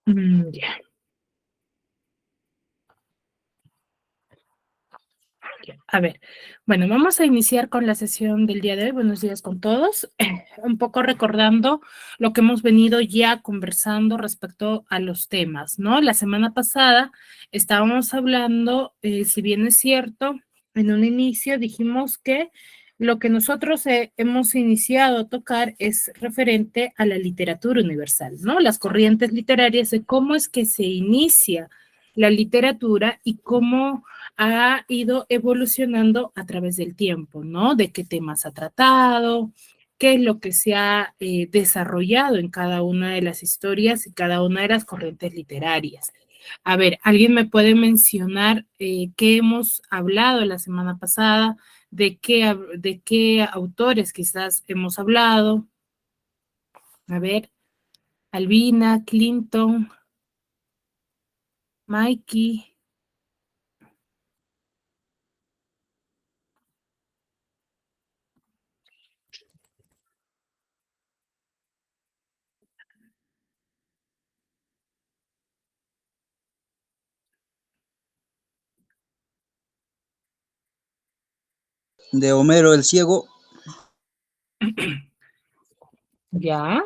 Ya. A ver, bueno, vamos a iniciar con la sesión del día de hoy. Buenos días con todos. Un poco recordando lo que hemos venido ya conversando respecto a los temas, ¿no? La semana pasada estábamos hablando, si bien es cierto, en un inicio dijimos que lo que nosotros hemos iniciado a tocar es referente a la literatura universal, ¿no? Las corrientes literarias de cómo es que se inicia la literatura y cómo ha ido evolucionando a través del tiempo, ¿no? De qué temas ha tratado, qué es lo que se ha desarrollado en cada una de las historias y cada una de las corrientes literarias. A ver, ¿alguien me puede mencionar qué hemos hablado la semana pasada? De qué autores quizás hemos hablado? A ver, Albina, Clinton, Mikey. De Homero el Ciego. Ya,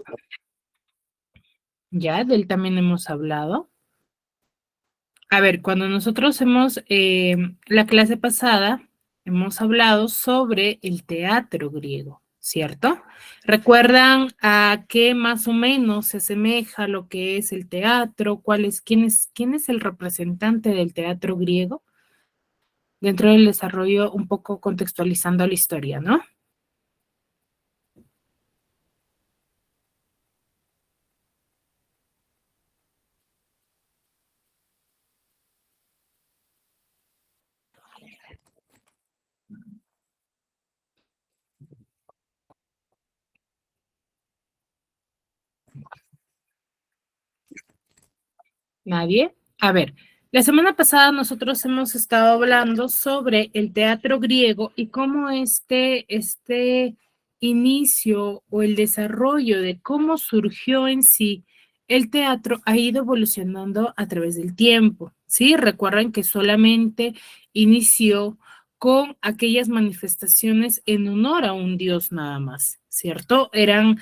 ya, de él también hemos hablado. A ver, cuando nosotros hemos, la clase pasada, hemos hablado sobre el teatro griego, ¿cierto? ¿Recuerdan a qué más o menos se asemeja lo que es el teatro? ¿Quién es el representante del teatro griego? Dentro del desarrollo, un poco contextualizando la historia, ¿no? ¿Nadie? A ver, la semana pasada nosotros hemos estado hablando sobre el teatro griego y cómo este inicio o el desarrollo de cómo surgió en sí el teatro ha ido evolucionando a través del tiempo, ¿sí? Recuerden que solamente inició con aquellas manifestaciones en honor a un dios nada más, ¿cierto? Eran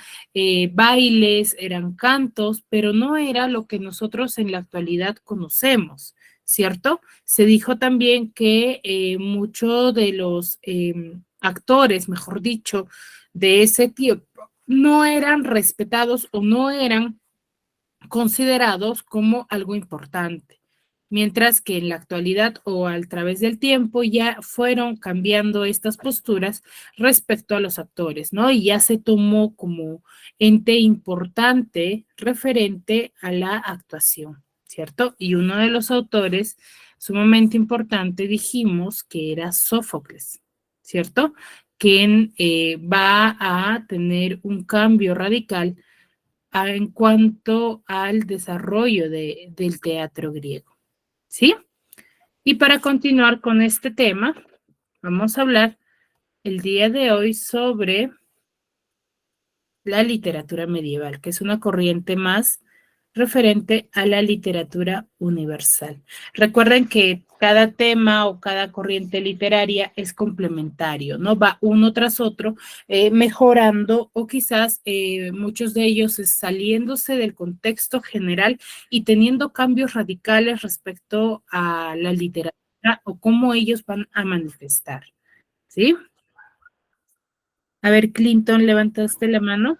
bailes, eran cantos, pero no era lo que nosotros en la actualidad conocemos, ¿cierto? Se dijo también que muchos de los actores, mejor dicho, de ese tiempo, no eran respetados o no eran considerados como algo importante, mientras que en la actualidad o a través del tiempo ya fueron cambiando estas posturas respecto a los actores, ¿no? Y ya se tomó como ente importante referente a la actuación, ¿cierto? Y uno de los autores sumamente importante dijimos que era Sófocles, ¿cierto? Quien va a tener un cambio radical en cuanto al desarrollo del teatro griego, ¿sí? Y para continuar con este tema, vamos a hablar el día de hoy sobre la literatura medieval, que es una corriente más referente a la literatura universal. Recuerden que cada tema o cada corriente literaria es complementario, ¿no? Va uno tras otro mejorando o quizás muchos de ellos saliéndose del contexto general y teniendo cambios radicales respecto a la literatura o cómo ellos van a manifestar, ¿sí? A ver, Clinton, ¿levantaste la mano?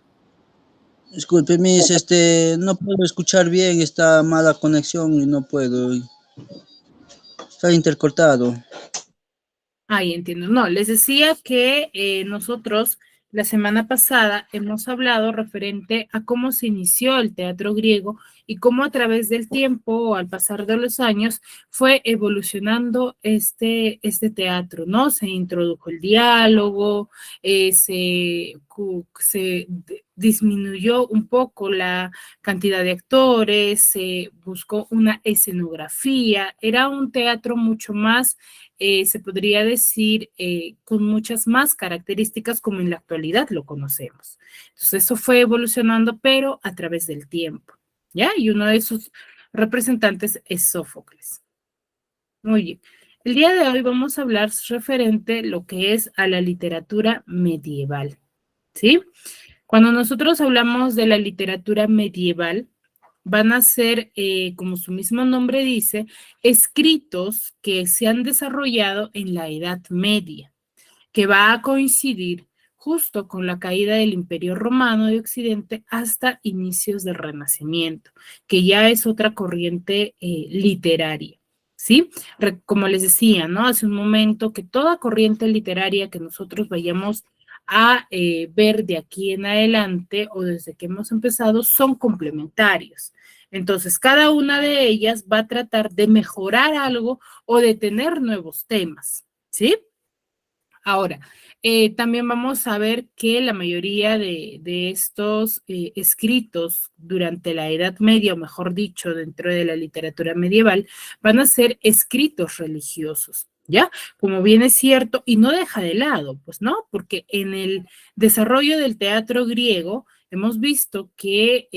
Disculpe, no puedo escuchar bien, está mala conexión y no puedo. Está intercortado. Ahí entiendo. No, les decía que nosotros la semana pasada hemos hablado referente a cómo se inició el teatro griego y cómo a través del tiempo o al pasar de los años fue evolucionando este teatro, ¿no? Se introdujo el diálogo, se disminuyó un poco la cantidad de actores, se buscó una escenografía, era un teatro mucho más se podría decir, con muchas más características como en la actualidad lo conocemos. Entonces, eso fue evolucionando, pero a través del tiempo. ¿ya? Y uno de sus representantes es Sófocles. Muy bien. El día de hoy vamos a hablar referente lo que es a la literatura medieval, ¿sí? Cuando nosotros hablamos de la literatura medieval, van a ser, como su mismo nombre dice, escritos que se han desarrollado en la Edad Media, que va a coincidir justo con la caída del Imperio Romano de Occidente hasta inicios del Renacimiento, que ya es otra corriente literaria. ¿Sí? Como les decía, ¿no? Hace un momento que toda corriente literaria que nosotros vayamos a ver de aquí en adelante o desde que hemos empezado son complementarios. Entonces, cada una de ellas va a tratar de mejorar algo o de tener nuevos temas, ¿sí? Ahora, también vamos a ver que la mayoría de estos escritos durante la Edad Media, o mejor dicho, dentro de la literatura medieval, van a ser escritos religiosos, ¿ya? Como bien es cierto, y no deja de lado, pues, ¿no? Porque en el desarrollo del teatro griego, hemos visto que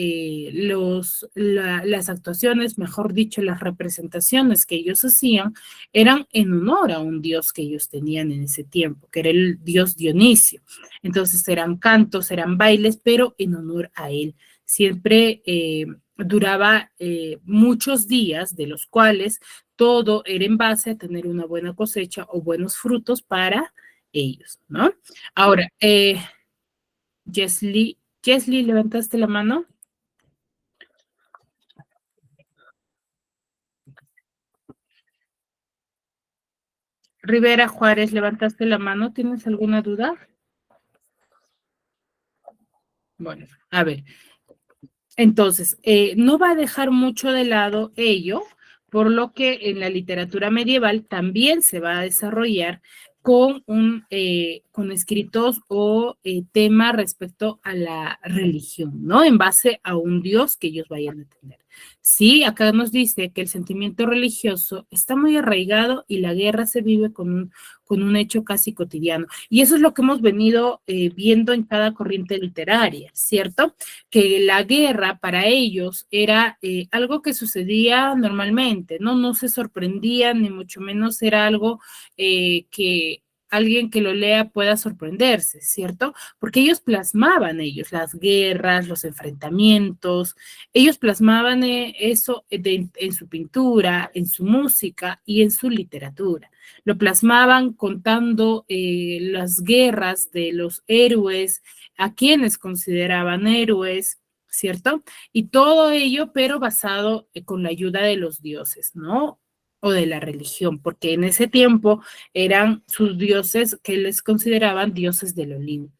las actuaciones, mejor dicho, las representaciones que ellos hacían, eran en honor a un dios que ellos tenían en ese tiempo, que era el dios Dionisio. Entonces eran cantos, eran bailes, pero en honor a él. Siempre duraba muchos días, de los cuales todo era en base a tener una buena cosecha o buenos frutos para ellos, ¿no? Ahora, Jesly, ¿levantaste la mano? Rivera Juárez, ¿levantaste la mano? ¿Tienes alguna duda? Bueno, a ver. Entonces, no va a dejar mucho de lado ello, por lo que en la literatura medieval también se va a desarrollar con escritos o temas respecto a la religión, ¿no? En base a un Dios que ellos vayan a tener. Sí, acá nos dice que el sentimiento religioso está muy arraigado y la guerra se vive con un hecho casi cotidiano. Y eso es lo que hemos venido viendo en cada corriente literaria, ¿cierto? Que la guerra para ellos era algo que sucedía normalmente, ¿no? No se sorprendían, ni mucho menos era algo que alguien que lo lea pueda sorprenderse, ¿cierto? Porque ellos plasmaban las guerras, los enfrentamientos, ellos plasmaban eso en su pintura, en su música y en su literatura. Lo plasmaban contando las guerras de los héroes, a quienes consideraban héroes, ¿cierto? Y todo ello, pero basado con la ayuda de los dioses, ¿no? O de la religión, porque en ese tiempo eran sus dioses que les consideraban dioses del Olimpo,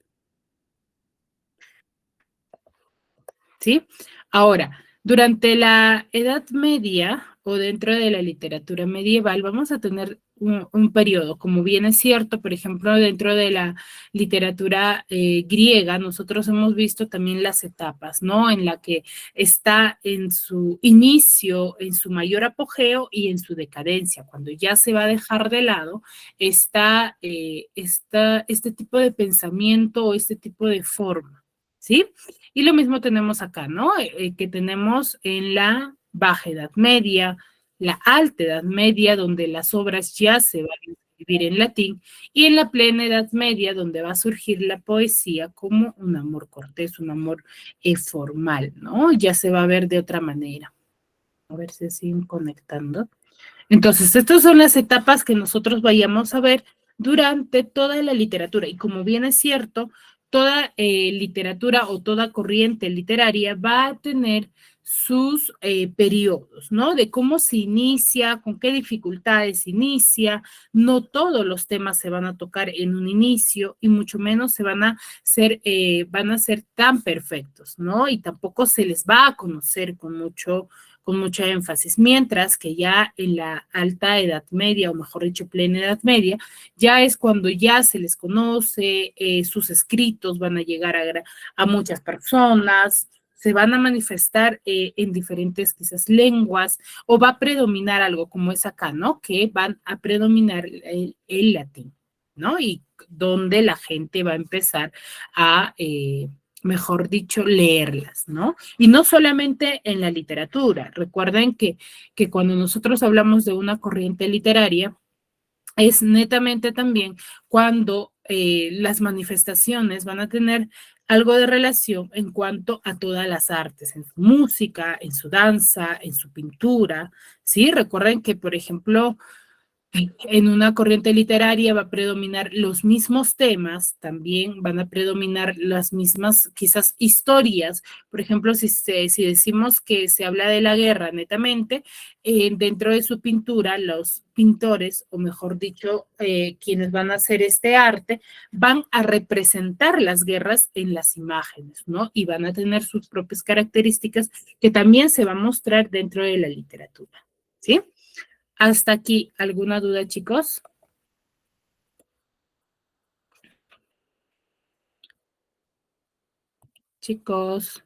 ¿sí? Ahora, durante la Edad Media o dentro de la literatura medieval vamos a tener un periodo, como bien es cierto, por ejemplo, dentro de la literatura griega, nosotros hemos visto también las etapas, ¿no? En la que está en su inicio, en su mayor apogeo y en su decadencia, cuando ya se va a dejar de lado este tipo de pensamiento o este tipo de forma, ¿sí? Y lo mismo tenemos acá, ¿no? Que tenemos en la Baja Edad Media, la Alta Edad Media, donde las obras ya se van a escribir en latín, y en la Plena Edad Media, donde va a surgir la poesía como un amor cortés, un amor formal, ¿no? Ya se va a ver de otra manera. A ver si siguen conectando. Entonces, estas son las etapas que nosotros vayamos a ver durante toda la literatura. Y como bien es cierto, toda literatura o toda corriente literaria va a tener sus periodos, ¿no? De cómo se inicia, con qué dificultades se inicia. No todos los temas se van a tocar en un inicio y mucho menos van a ser tan perfectos, ¿no? Y tampoco se les va a conocer con mucha énfasis, mientras que ya en la alta edad media, o mejor dicho, plena edad media, ya es cuando ya se les conoce, sus escritos van a llegar a muchas personas, se van a manifestar en diferentes quizás lenguas, o va a predominar algo como es acá, ¿no? Que van a predominar el latín, ¿no? Y donde la gente va a empezar a mejor dicho, leerlas, ¿no? Y no solamente en la literatura. Recuerden que cuando nosotros hablamos de una corriente literaria, es netamente también cuando las manifestaciones van a tener algo de relación en cuanto a todas las artes, en su música, en su danza, en su pintura, ¿sí? Recuerden que, por ejemplo, en una corriente literaria va a predominar los mismos temas, también van a predominar las mismas quizás historias. Por ejemplo, si decimos que se habla de la guerra netamente, dentro de su pintura, los pintores, o mejor dicho, quienes van a hacer este arte, van a representar las guerras en las imágenes, ¿no? Y van a tener sus propias características que también se va a mostrar dentro de la literatura, ¿sí? Hasta aquí, ¿alguna duda, chicos? Chicos,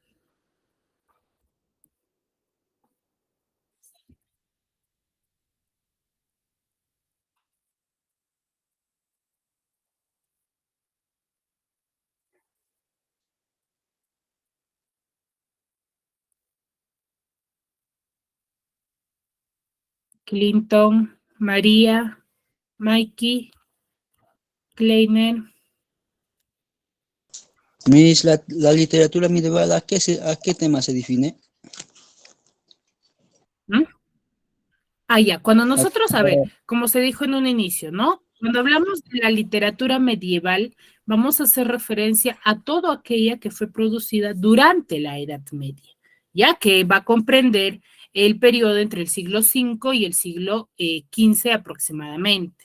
Clinton, María, Mikey, Kleiner. Miss, la literatura medieval, a qué tema se define? ¿Mm? Ah, ya, cuando ¿A nosotros, a ver, como se dijo en un inicio, ¿no? Cuando hablamos de la literatura medieval, vamos a hacer referencia a toda aquella que fue producida durante la Edad Media, ya que va a comprender el periodo entre el siglo V y el siglo XV aproximadamente.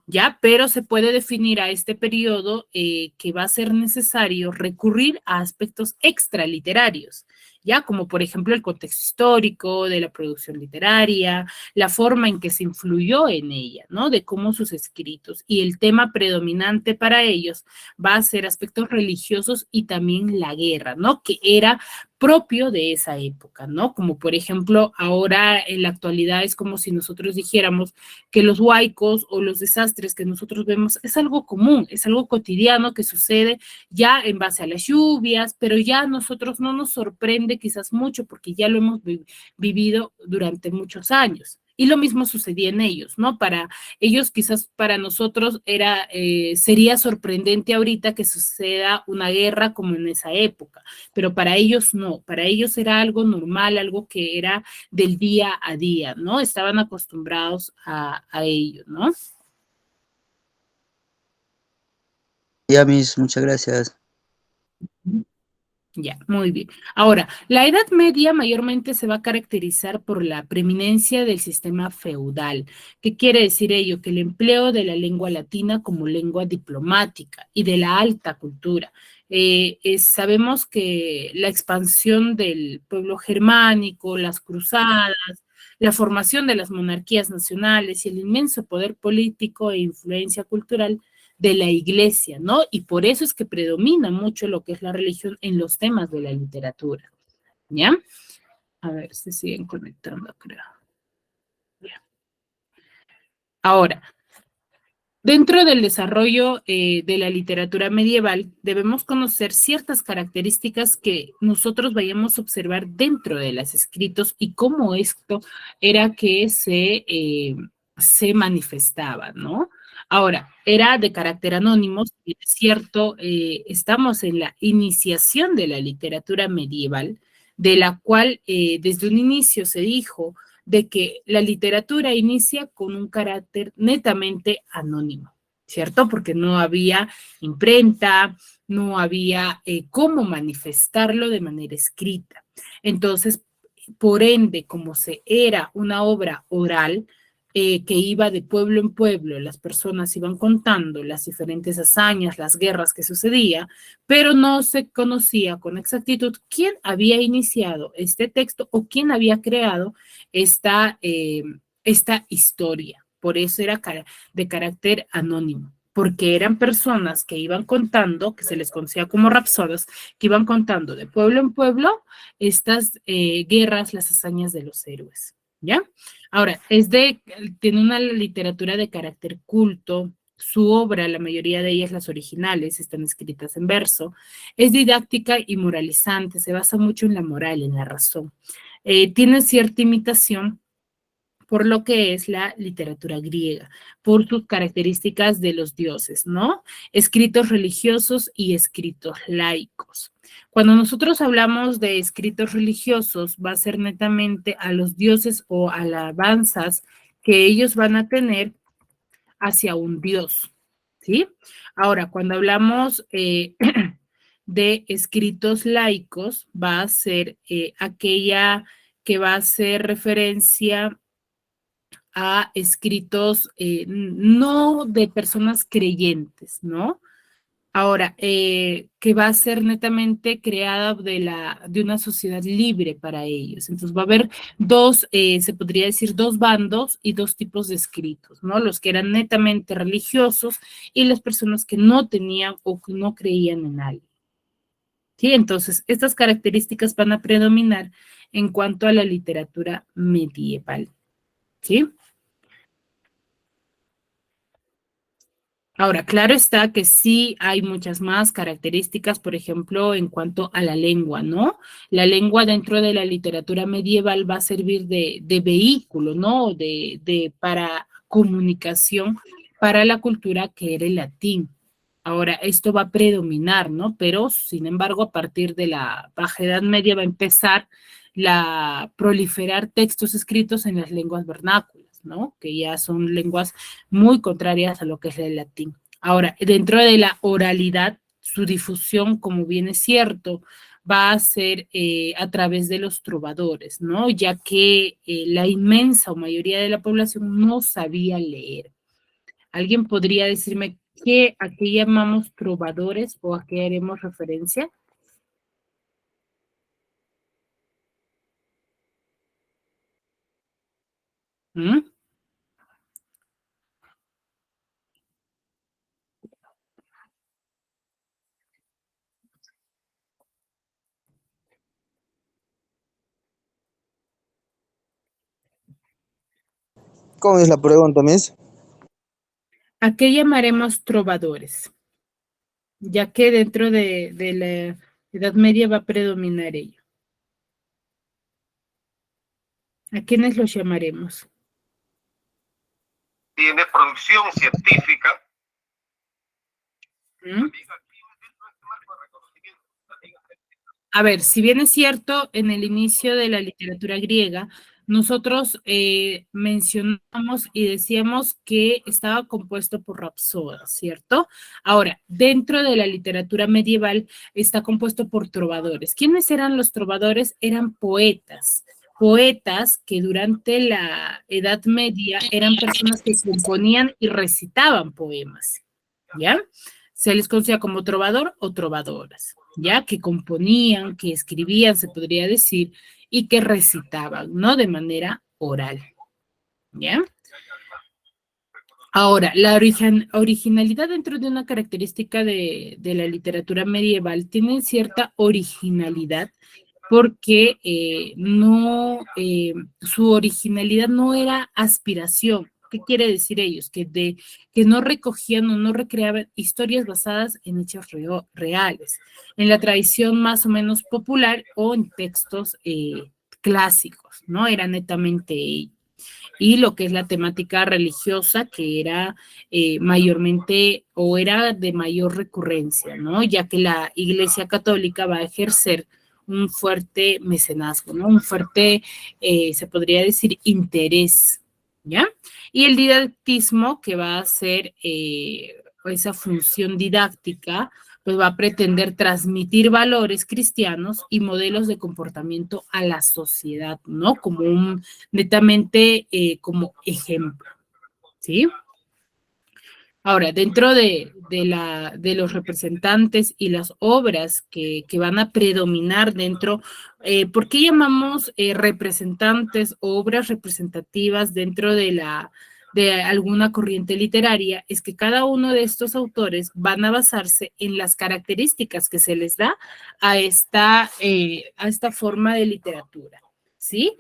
¿Ya? Pero se puede definir a este periodo que va a ser necesario recurrir a aspectos extraliterarios, ¿ya? Como por ejemplo el contexto histórico de la producción literaria, la forma en que se influyó en ella, ¿no? De cómo sus escritos y el tema predominante para ellos va a ser aspectos religiosos y también la guerra, ¿no? Que era propio de esa época, ¿no? Como por ejemplo ahora en la actualidad es como si nosotros dijéramos que los huaicos o los desastres que nosotros vemos es algo común, es algo cotidiano que sucede ya en base a las lluvias, pero ya a nosotros no nos sorprende quizás mucho porque ya lo hemos vivido durante muchos años. Y lo mismo sucedía en ellos, ¿no? Para ellos, quizás para nosotros sería sorprendente ahorita que suceda una guerra como en esa época, pero para ellos no, para ellos era algo normal, algo que era del día a día, ¿no? Estaban acostumbrados a ello, ¿no? Ya, Miss, muchas gracias. Ya, muy bien. Ahora, la Edad Media mayormente se va a caracterizar por la preeminencia del sistema feudal. ¿Qué quiere decir ello? Que el empleo de la lengua latina como lengua diplomática y de la alta cultura. Sabemos que la expansión del pueblo germánico, las cruzadas, la formación de las monarquías nacionales y el inmenso poder político e influencia cultural de la iglesia, ¿no? Y por eso es que predomina mucho lo que es la religión en los temas de la literatura, ¿ya? A ver, se siguen conectando, creo. Ya. Ahora, dentro del desarrollo de la literatura medieval, debemos conocer ciertas características que nosotros vayamos a observar dentro de los escritos y cómo esto era que se manifestaba, ¿no? Ahora, era de carácter anónimo, si es cierto, estamos en la iniciación de la literatura medieval, de la cual desde un inicio se dijo de que la literatura inicia con un carácter netamente anónimo, ¿cierto? Porque no había imprenta, no había cómo manifestarlo de manera escrita. Entonces, por ende, como se era una obra oral, que iba de pueblo en pueblo, las personas iban contando las diferentes hazañas, las guerras que sucedía, pero no se conocía con exactitud quién había iniciado este texto o quién había creado esta historia. Por eso era de carácter anónimo, porque eran personas que iban contando, que se les conocía como rapsodas, que iban contando de pueblo en pueblo estas guerras, las hazañas de los héroes, ¿ya? Ahora, tiene una literatura de carácter culto, su obra, la mayoría de ellas, las originales, están escritas en verso, es didáctica y moralizante, se basa mucho en la moral, en la razón. Tiene cierta imitación por lo que es la literatura griega, por sus características de los dioses, ¿no? Escritos religiosos y escritos laicos. Cuando nosotros hablamos de escritos religiosos, va a ser netamente a los dioses o alabanzas que ellos van a tener hacia un dios, ¿sí? Ahora, cuando hablamos de escritos laicos, va a ser aquella que va a hacer referencia a escritos no de personas creyentes, ¿no? Ahora, que va a ser netamente creada de una sociedad libre para ellos. Entonces va a haber dos, se podría decir, dos bandos y dos tipos de escritos, ¿no? Los que eran netamente religiosos y las personas que no tenían o que no creían en algo. ¿Sí? Entonces, estas características van a predominar en cuanto a la literatura medieval. ¿Sí? Ahora, claro está que sí hay muchas más características, por ejemplo, en cuanto a la lengua, ¿no? La lengua dentro de la literatura medieval va a servir de vehículo, ¿no? Para comunicación para la cultura que era el latín. Ahora, esto va a predominar, ¿no? Pero, sin embargo, a partir de la Baja Edad Media va a empezar la proliferar textos escritos en las lenguas vernáculas, ¿no? Que ya son lenguas muy contrarias a lo que es el latín. Ahora, dentro de la oralidad, su difusión, como bien es cierto, va a ser a través de los trovadores, ¿no? Ya que la inmensa o mayoría de la población no sabía leer. ¿Alguien podría decirme a qué llamamos trovadores o a qué haremos referencia? ¿Mm? ¿Cómo es la pregunta, Miss? ¿A qué llamaremos trovadores? Ya que dentro de la Edad Media va a predominar ello. ¿A quiénes los llamaremos? Tiene producción científica. ¿Mm? A ver, si bien es cierto, en el inicio de la literatura griega, nosotros mencionamos y decíamos que estaba compuesto por rapsodas, ¿cierto? Ahora, dentro de la literatura medieval está compuesto por trovadores. ¿Quiénes eran los trovadores? Eran poetas. Poetas que durante la Edad Media eran personas que componían y recitaban poemas, ¿ya? Se les conocía como trovador o trovadoras, ¿ya? Que componían, que escribían, se podría decir, y que recitaban, ¿no? De manera oral, ¿ya? Ahora, la originalidad dentro de una característica de la literatura medieval tiene cierta originalidad porque su originalidad no era aspiración. ¿Qué quiere decir ellos? Que no recogían o no recreaban historias basadas en hechos reales, en la tradición más o menos popular o en textos clásicos, ¿no? Era netamente ello. Y lo que es la temática religiosa, que era mayormente o era de mayor recurrencia, ¿no? Ya que la Iglesia Católica va a ejercer un fuerte mecenazgo, ¿no? Un fuerte, se podría decir, interés, ¿ya? Y el didactismo, que va a ser esa función didáctica, pues va a pretender transmitir valores cristianos y modelos de comportamiento a la sociedad, ¿no? Netamente como ejemplo, ¿sí? Ahora, dentro de los representantes y las obras que van a predominar dentro, ¿por qué llamamos representantes o obras representativas dentro de alguna corriente literaria? Es que cada uno de estos autores van a basarse en las características que se les da a esta forma de literatura, ¿sí?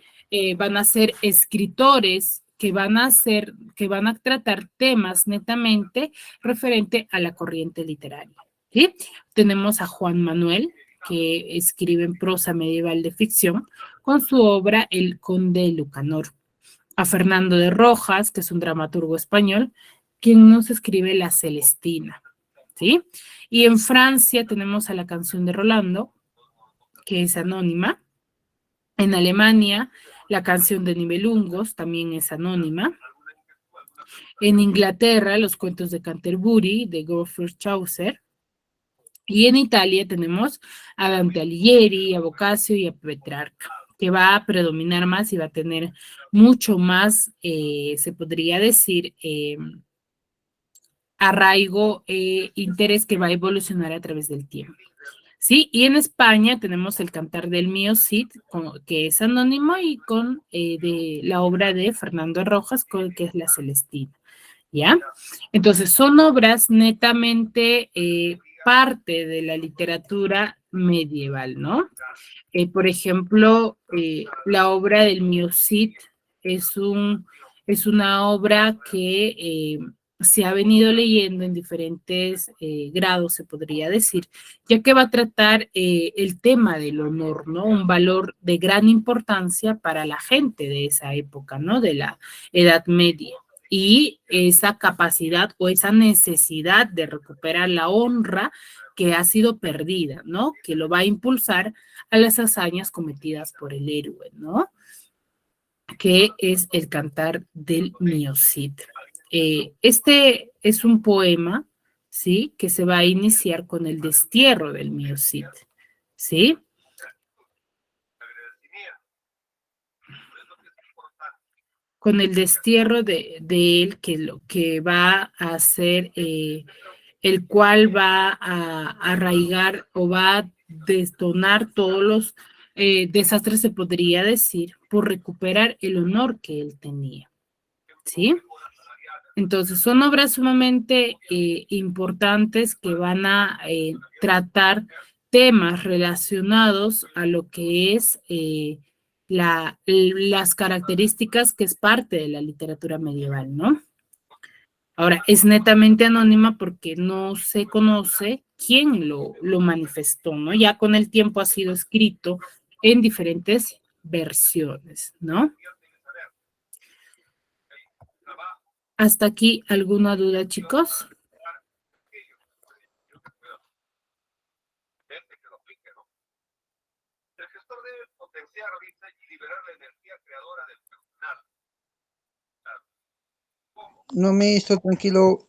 Van a ser escritores que van a tratar temas netamente referente a la corriente literaria, ¿sí? Tenemos a Juan Manuel, que escribe en prosa medieval de ficción, con su obra El Conde de Lucanor. A Fernando de Rojas, que es un dramaturgo español, quien nos escribe La Celestina, ¿sí? Y en Francia tenemos a La Canción de Rolando, que es anónima. En Alemania, La Canción de Nibelungos también es anónima. En Inglaterra, Los Cuentos de Canterbury, de Geoffrey Chaucer. Y en Italia tenemos a Dante Alighieri, a Boccaccio y a Petrarca, que va a predominar más y va a tener mucho más, se podría decir, arraigo, interés que va a evolucionar a través del tiempo. Sí, y en España tenemos el Cantar del Mío Cid, que es anónimo, y con de la obra de Fernando Rojas, que es La Celestina, ¿ya? Entonces, son obras netamente parte de la literatura medieval, ¿no? Por ejemplo, la obra del Mío Cid es una obra que se ha venido leyendo en diferentes grados, se podría decir, ya que va a tratar el tema del honor, ¿no? Un valor de gran importancia para la gente de esa época, ¿no? De la Edad Media. Y esa capacidad o esa necesidad de recuperar la honra que ha sido perdida, ¿no? Que lo va a impulsar a las hazañas cometidas por el héroe, ¿no? Que es el Cantar del Mío Cid. Este es un poema, ¿sí? Que se va a iniciar con el destierro del Mío Cid, ¿sí? Con el destierro de él, que lo que va a hacer, el cual va a arraigar o va a detonar todos los desastres, se podría decir, por recuperar el honor que él tenía, ¿sí? Entonces, son obras sumamente importantes que van a tratar temas relacionados a lo que es las características que es parte de la literatura medieval, ¿no? Ahora, es netamente anónima porque no se conoce quién lo manifestó, ¿no? Ya con el tiempo ha sido escrito en diferentes versiones, ¿no? ¿Hasta aquí alguna duda, chicos? El gestor debe potenciar, dice, y liberar la energía creadora del personal. No, ministro, tranquilo.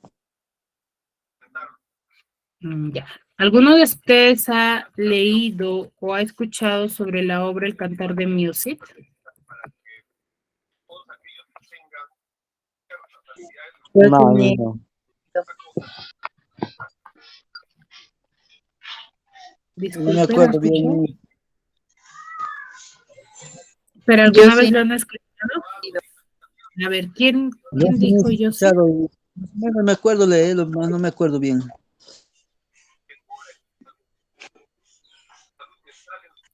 Ya. ¿Alguno de ustedes ha leído o ha escuchado sobre la obra El Cantar de Mío Cid? No, no. Disculpen, No me acuerdo ¿escuché? bien. ¿Pero alguna vez lo han escuchado? A ver, ¿quién Yo sí dijo he yo sí? escuchado, no me acuerdo leerlo, no me acuerdo bien.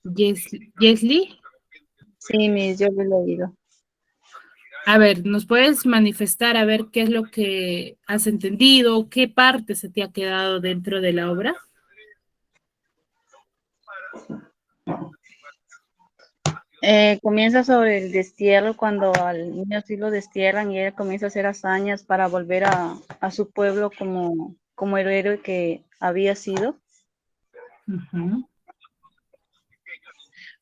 Yesli, Sí, mis, yo lo he leído. a ver, ¿nos puedes manifestar a ver qué es lo que has entendido, qué parte se te ha quedado dentro de la obra? Comienza sobre el destierro, cuando al niño sí lo destierran y él comienza a hacer hazañas para volver a su pueblo como el héroe que había sido. Ujú.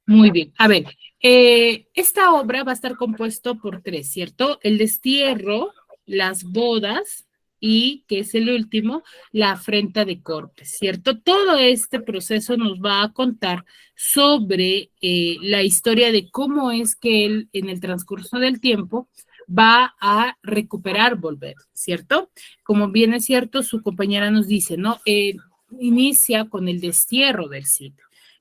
Muy bien. A ver, esta obra va a estar compuesto por tres, ¿cierto? El destierro, las bodas y, que es el último, la afrenta de Corpes, ¿cierto? Todo este proceso nos va a contar sobre la historia de cómo es que él, en el transcurso del tiempo, va a recuperar volver, ¿cierto? Como bien es cierto, su compañera nos dice, ¿no? Inicia con el destierro del Cid.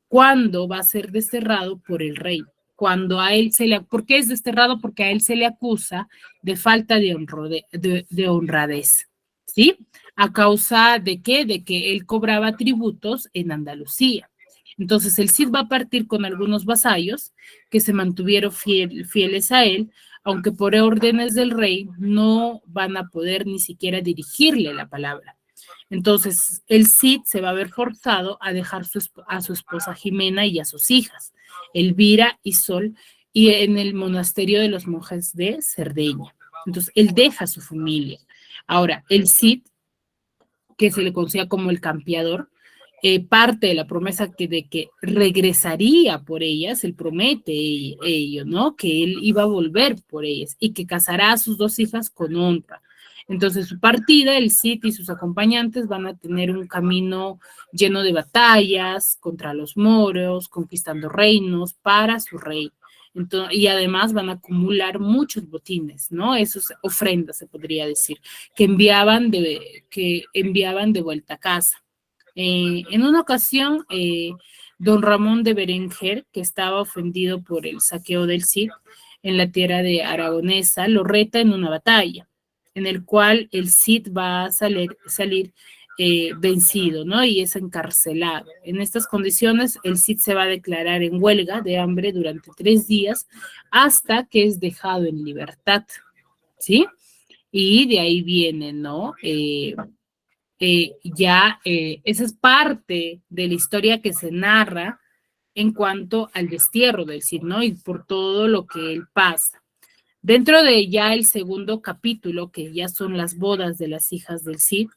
¿Cuándo va a ser desterrado por el rey? Cuando a él ¿por qué es desterrado? Porque a él se le acusa de falta de honradez, ¿sí? ¿A causa de qué? De que él cobraba tributos en Andalucía. Entonces el Cid va a partir con algunos vasallos que se mantuvieron fieles a él, aunque por órdenes del rey no van a poder ni siquiera dirigirle la palabra. Entonces, el Cid se va a ver forzado a dejar a su esposa Jimena y a sus hijas, Elvira y Sol, y en el monasterio de los monjes de Cerdeña. Entonces, él deja a su familia. Ahora, el Cid, que se le conocía como el campeador, parte de la promesa de que regresaría por ellas, él promete ello, ¿no? Que él iba a volver por ellas y que casará a sus 2 hijas con honra. Entonces, su partida, el Cid y sus acompañantes van a tener un camino lleno de batallas contra los moros, conquistando reinos para su rey. Entonces, y además van a acumular muchos botines, ¿no? Esas ofrendas, se podría decir, que enviaban de vuelta a casa. En una ocasión, don Ramón de Berenguer, que estaba ofendido por el saqueo del Cid en la tierra de Aragonesa, lo reta en una batalla, en el cual el Cid va a salir vencido, ¿no? Y es encarcelado. En estas condiciones, el Cid se va a declarar en huelga de hambre durante 3 días hasta que es dejado en libertad, ¿sí? Y de ahí viene, ¿no? Esa es parte de la historia que se narra en cuanto al destierro del Cid, ¿no? Y por todo lo que él pasa. Dentro de ya el segundo capítulo, que ya son las bodas de las hijas del Cid,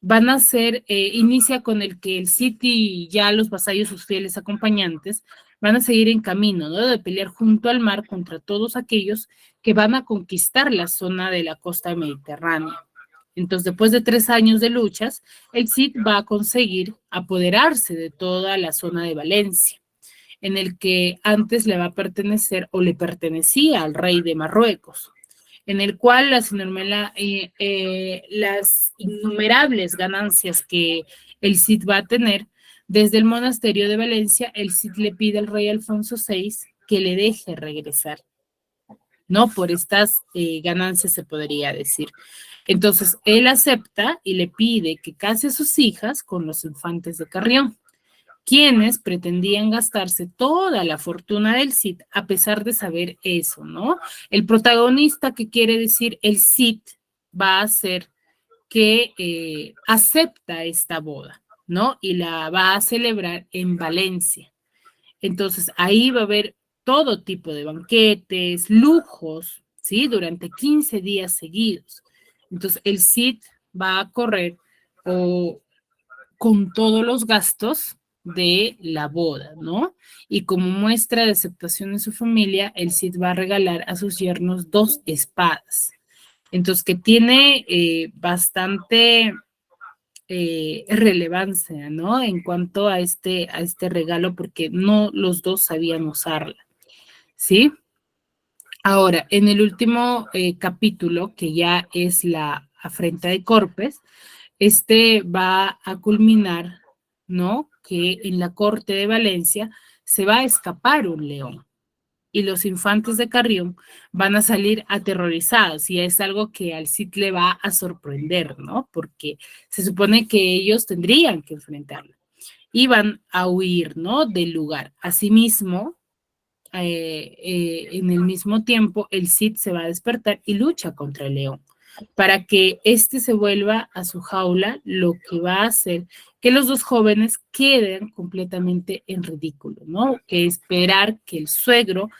van a ser, inicia con el que el Cid y ya los vasallos, sus fieles acompañantes, van a seguir en camino, ¿no? De pelear junto al mar contra todos aquellos que van a conquistar la zona de la costa mediterránea. Entonces, después de 3 años de luchas, el Cid va a conseguir apoderarse de toda la zona de Valencia, en el que antes le va a pertenecer o le pertenecía al rey de Marruecos, en el cual las innumerables ganancias que el Cid va a tener desde el monasterio de Valencia, el Cid le pide al rey Alfonso VI que le deje regresar, ¿no? Por estas ganancias se podría decir. Entonces, él acepta y le pide que case a sus hijas con los infantes de Carrión, quienes pretendían gastarse toda la fortuna del Cid a pesar de saber eso, ¿no? El protagonista, que quiere decir el Cid, va a ser que acepta esta boda, ¿no? Y la va a celebrar en Valencia. Entonces, ahí va a haber todo tipo de banquetes, lujos, ¿sí? Durante 15 días seguidos. Entonces, el Cid va a correr con todos los gastos de la boda, ¿no? Y como muestra de aceptación de su familia, el Cid va a regalar a sus yernos 2 espadas. Entonces, que tiene bastante relevancia, ¿no? En cuanto a este regalo, porque no los dos sabían usarla, ¿sí? Ahora, en el último capítulo, que ya es la afrenta de Corpes, va a culminar, ¿no? Que en la corte de Valencia se va a escapar un león y los infantes de Carrión van a salir aterrorizados, y es algo que al Cid le va a sorprender, ¿no? Porque se supone que ellos tendrían que enfrentarlo y van a huir, ¿no? Del lugar. Asimismo, en el mismo tiempo, el Cid se va a despertar y lucha contra el león para que se vuelva a su jaula, lo que va a hacer que los 2 jóvenes queden completamente en ridículo, ¿no? Que esperar que el suegro,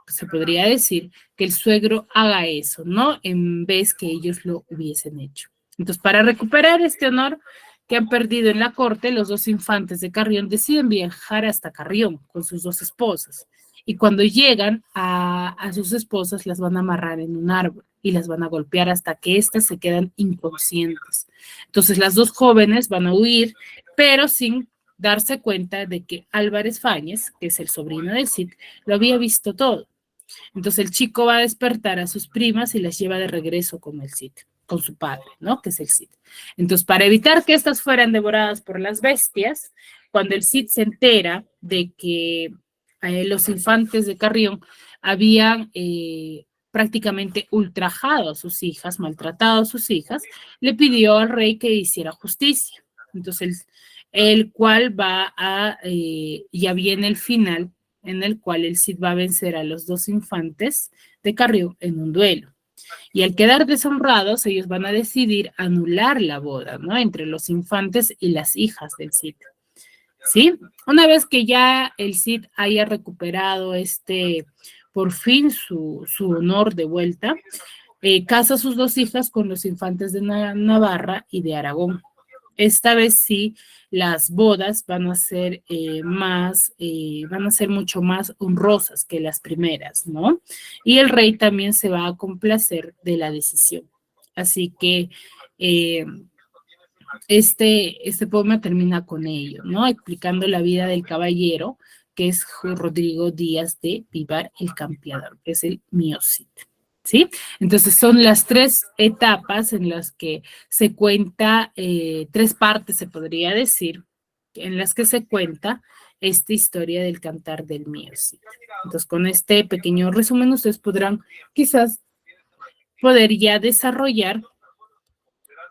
se podría decir, que el suegro haga eso, ¿no? En vez que ellos lo hubiesen hecho. Entonces, para recuperar este honor que han perdido en la corte, los 2 infantes de Carrión deciden viajar hasta Carrión con sus 2 esposas. Y cuando llegan a sus esposas, las van a amarrar en un árbol y las van a golpear hasta que éstas se quedan inconscientes. Entonces, las 2 jóvenes van a huir, pero sin darse cuenta de que Álvarez Fáñez, que es el sobrino del Cid, lo había visto todo. Entonces, el chico va a despertar a sus primas y las lleva de regreso con el Cid, con su padre, ¿no? Que es el Cid. Entonces, para evitar que estas fueran devoradas por las bestias, cuando el Cid se entera de que los infantes de Carrión habían prácticamente ultrajado a sus hijas, maltratado a sus hijas, le pidió al rey que hiciera justicia. Entonces, el cual va a, ya viene el final, en el cual el Cid va a vencer a los dos infantes de Carrió en un duelo. Y al quedar deshonrados, ellos van a decidir anular la boda, ¿no? Entre los infantes y las hijas del Cid. ¿Sí? Una vez que ya el Cid haya recuperado por fin su honor de vuelta, casa a sus dos hijas con los infantes de Navarra y de Aragón. Esta vez sí, las bodas van a ser mucho más honrosas que las primeras, ¿no? Y el rey también se va a complacer de la decisión. Así que este poema termina con ello, ¿no? Explicando la vida del caballero, que es Rodrigo Díaz de Vivar el Campeador, que es el mío Cid. ¿Sí? Entonces son las tres etapas en las que se cuenta, tres partes se podría decir, en las que se cuenta esta historia del cantar del mío Cid. Entonces con este pequeño resumen ustedes podrán quizás poder ya desarrollar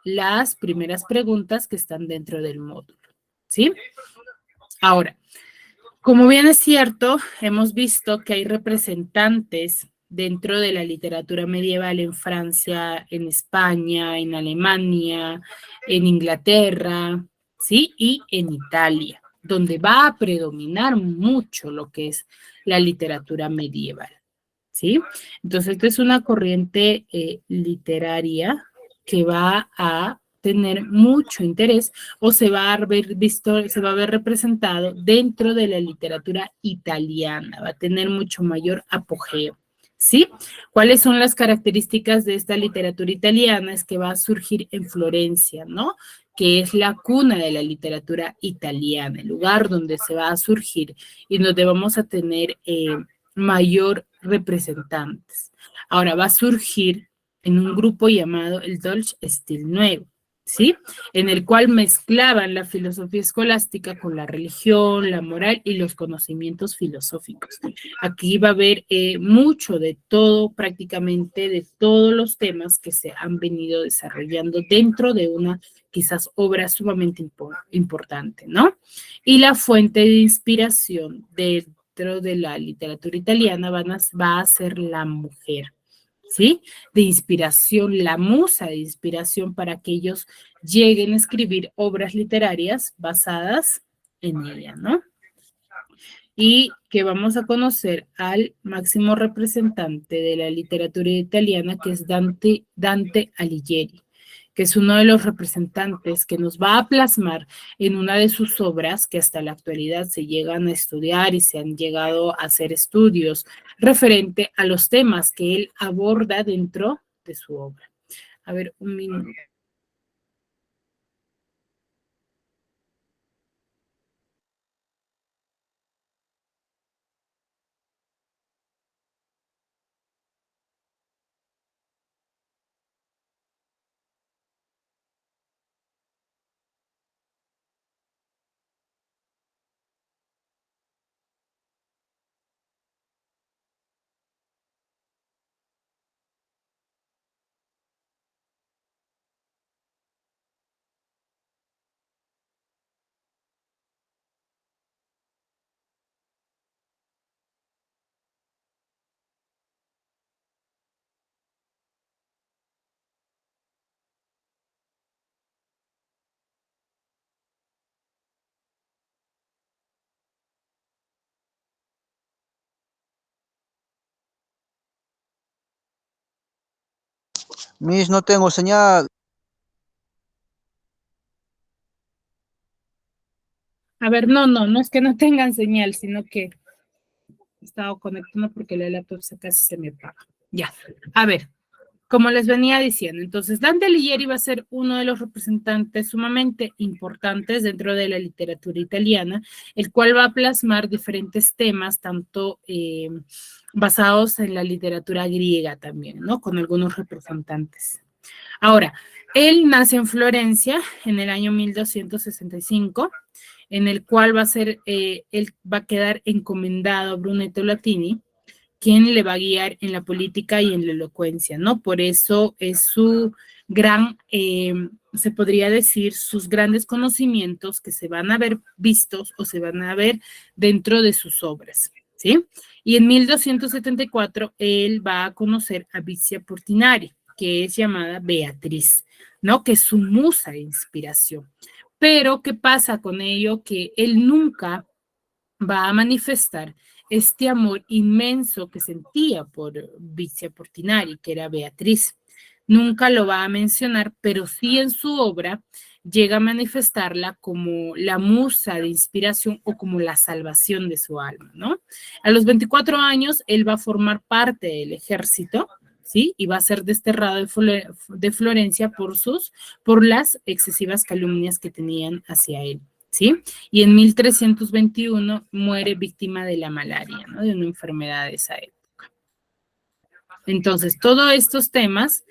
las primeras preguntas que están dentro del módulo. ¿Sí? Ahora, como bien es cierto, hemos visto que hay representantes dentro de la literatura medieval en Francia, en España, en Alemania, en Inglaterra, ¿sí? Y en Italia, donde va a predominar mucho lo que es la literatura medieval, ¿sí? Entonces, esta es una corriente literaria que va a tener mucho interés o se va a ver representado dentro de la literatura italiana, va a tener mucho mayor apogeo. ¿Sí? ¿Cuáles son las características de esta literatura italiana? Es que va a surgir en Florencia, ¿no? Que es la cuna de la literatura italiana, el lugar donde se va a surgir y donde vamos a tener mayor representantes. Ahora va a surgir en un grupo llamado el Dolch Stil Nuevo, ¿sí? En el cual mezclaban la filosofía escolástica con la religión, la moral y los conocimientos filosóficos. Aquí va a haber mucho de todo, prácticamente de todos los temas que se han venido desarrollando dentro de una quizás obra sumamente importante, ¿no? Y la fuente de inspiración dentro de la literatura italiana va a ser la mujer. ¿Sí? De inspiración, la musa de inspiración para que ellos lleguen a escribir obras literarias basadas en ella, ¿no? Y que vamos a conocer al máximo representante de la literatura italiana, que es Dante Alighieri, que es uno de los representantes que nos va a plasmar en una de sus obras que hasta la actualidad se llegan a estudiar y se han llegado a hacer estudios referente a los temas que él aborda dentro de su obra. A ver, un minuto. Miss, no tengo señal. A ver, no es que no tengan señal, sino que he estado conectando porque la laptop casi se me apaga. Ya, a ver. Como les venía diciendo, entonces Dante Alighieri va a ser uno de los representantes sumamente importantes dentro de la literatura italiana, el cual va a plasmar diferentes temas, tanto basados en la literatura griega también, ¿no? Con algunos representantes. Ahora, él nace en Florencia en el año 1265, en el cual él va a quedar encomendado a Brunetto Latini, quien le va a guiar en la política y en la elocuencia, ¿no? Por eso es su gran, se podría decir, sus grandes conocimientos que se van a ver vistos o se van a ver dentro de sus obras, ¿sí? Y en 1274 él va a conocer a Vizia Portinari, que es llamada Beatriz, ¿no? Que es su musa de inspiración. Pero, ¿qué pasa con ello? Que él nunca va a manifestar este amor inmenso que sentía por Vizia Portinari, que era Beatriz. Nunca lo va a mencionar, pero sí en su obra llega a manifestarla como la musa de inspiración o como la salvación de su alma, ¿no? A los 24 años, él va a formar parte del ejército, ¿sí? Y va a ser desterrado de Florencia por las excesivas calumnias que tenían hacia él, ¿sí? Y en 1321 muere víctima de la malaria, ¿no? De una enfermedad de esa época. Entonces, todos estos temas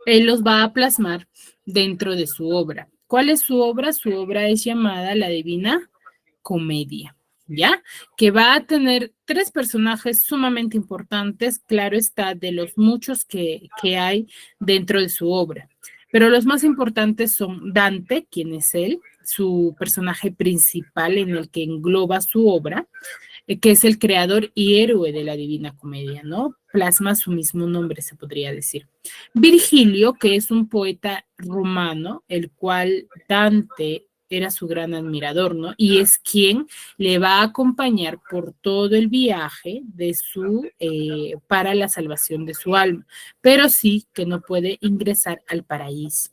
él los va a plasmar dentro de su obra. ¿Cuál es su obra? Su obra es llamada La Divina Comedia, ¿ya? Que va a tener 3 personajes sumamente importantes, claro está, de los muchos que hay dentro de su obra. Pero los más importantes son Dante, quien es él, su personaje principal en el que engloba su obra, que es el creador y héroe de la Divina Comedia, ¿no? Plasma su mismo nombre, se podría decir. Virgilio, que es un poeta romano, el cual Dante era su gran admirador, ¿no? Y es quien le va a acompañar por todo el viaje de para la salvación de su alma, pero sí que no puede ingresar al paraíso.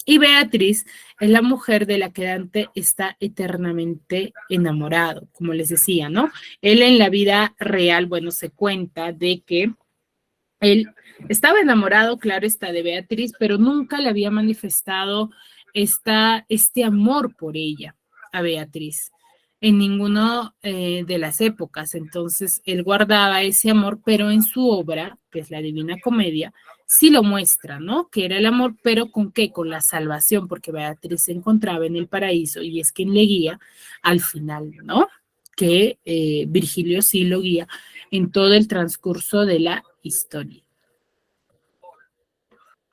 Y Beatriz es la mujer de la que Dante está eternamente enamorado, como les decía, ¿no? Él en la vida real, bueno, se cuenta de que él estaba enamorado, claro está, de Beatriz, pero nunca le había manifestado este amor por ella, a Beatriz, en ninguna de las épocas. Entonces, él guardaba ese amor, pero en su obra, que es la Divina Comedia, sí lo muestra, ¿no? Que era el amor, pero ¿con qué? Con la salvación, porque Beatriz se encontraba en el paraíso y es quien le guía al final, ¿no? Que Virgilio sí lo guía en todo el transcurso de la historia.